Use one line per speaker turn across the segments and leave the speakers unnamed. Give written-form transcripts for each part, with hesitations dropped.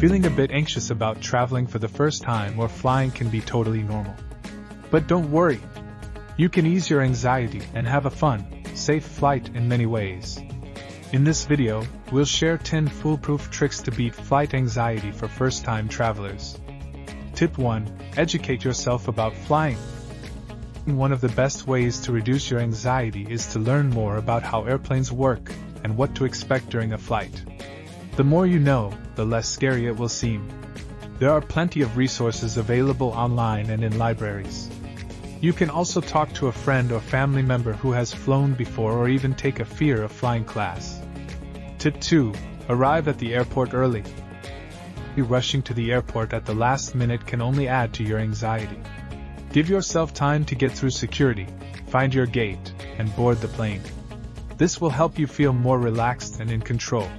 Feeling a bit anxious about traveling for the first time or flying can be totally normal. But don't worry. You can ease your anxiety and have a fun, safe flight in many ways. In this video, we'll share 10 foolproof tricks to beat flight anxiety for first-time travelers. Tip 1. Educate yourself about flying. One of the best ways to reduce your anxiety is to learn more about how airplanes work and what to expect during a flight. The more you know, the less scary it will seem. There are plenty of resources available online and in libraries. You can also talk to a friend or family member who has flown before or even take a fear of flying class. Tip 2. Arrive at the airport early. Rushing to the airport at the last minute can only add to your anxiety. Give yourself time to get through security, find your gate, and board the plane. This will help you feel more relaxed and in control.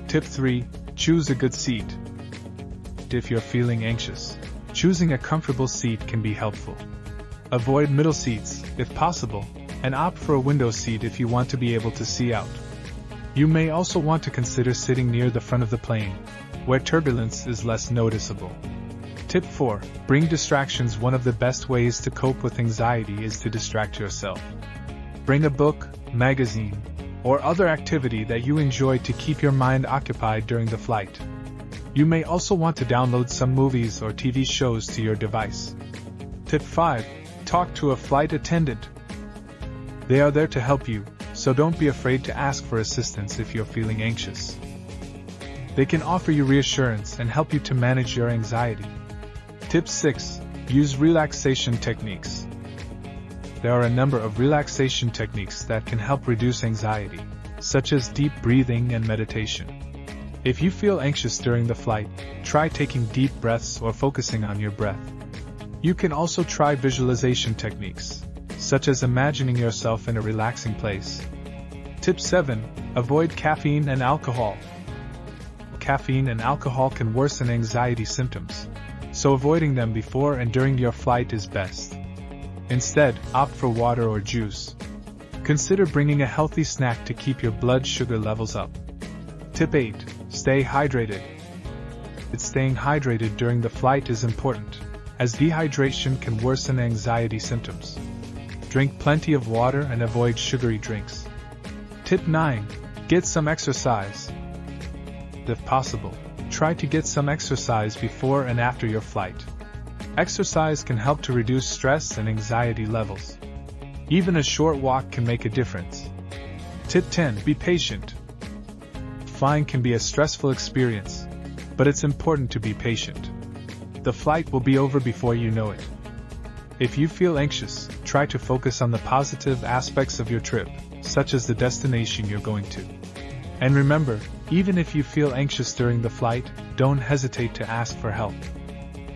Tip 3. Choose a good seat. If you're feeling anxious, choosing a comfortable seat can be helpful. Avoid middle seats, if possible, and opt for a window seat if you want to be able to see out. You may also want to consider sitting near the front of the plane, where turbulence is less noticeable. Tip 4. Bring distractions. One of the best ways to cope with anxiety is to distract yourself. Bring a book, magazine, or other activity that you enjoy to keep your mind occupied during the flight. You may also want to download some movies or TV shows to your device. Tip 5. Talk to a flight attendant. They are there to help you, so don't be afraid to ask for assistance if you're feeling anxious. They can offer you reassurance and help you to manage your anxiety. Tip 6. Use relaxation techniques. There are a number of relaxation techniques that can help reduce anxiety, such as deep breathing and meditation. If you feel anxious during the flight, try taking deep breaths or focusing on your breath. You can also try visualization techniques, such as imagining yourself in a relaxing place. Tip 7. Avoid caffeine and alcohol. Caffeine and alcohol can worsen anxiety symptoms, so avoiding them before and during your flight is best. Instead, opt for water or juice. Consider bringing a healthy snack to keep your blood sugar levels up. Tip 8. Stay hydrated. Staying hydrated during the flight is important, as dehydration can worsen anxiety symptoms. Drink plenty of water and avoid sugary drinks. Tip 9. Get some exercise. If possible, try to get some exercise before and after your flight. Exercise can help to reduce stress and anxiety levels. Even a short walk can make a difference. Tip 10. Be patient. Flying can be a stressful experience, but it's important to be patient. The flight will be over before you know it. If you feel anxious, try to focus on the positive aspects of your trip, such as the destination you're going to. And remember, even if you feel anxious during the flight, don't hesitate to ask for help.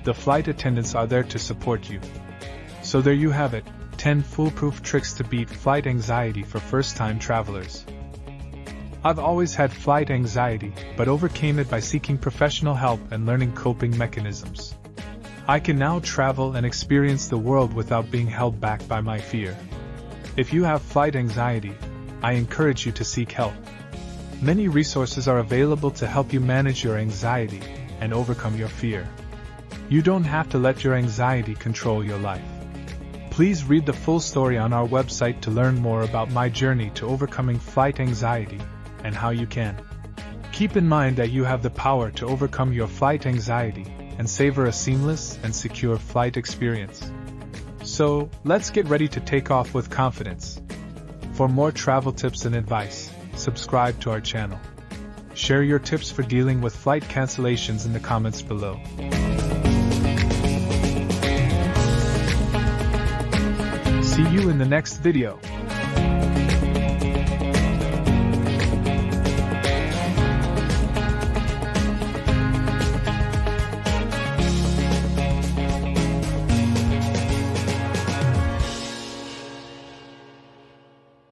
The flight attendants are there to support you. So there you have it, 10 foolproof tricks to beat flight anxiety for first-time travelers. I've always had flight anxiety, but overcame it by seeking professional help and learning coping mechanisms. I can now travel and experience the world without being held back by my fear. If you have flight anxiety, I encourage you to seek help. Many resources are available to help you manage your anxiety and overcome your fear. You don't have to let your anxiety control your life. Please read the full story on our website to learn more about my journey to overcoming flight anxiety and how you can. Keep in mind that you have the power to overcome your flight anxiety and savor a seamless and secure flight experience. So, let's get ready to take off with confidence. For more travel tips and advice, subscribe to our channel. Share your tips for dealing with flight cancellations in the comments below. See you in the next video.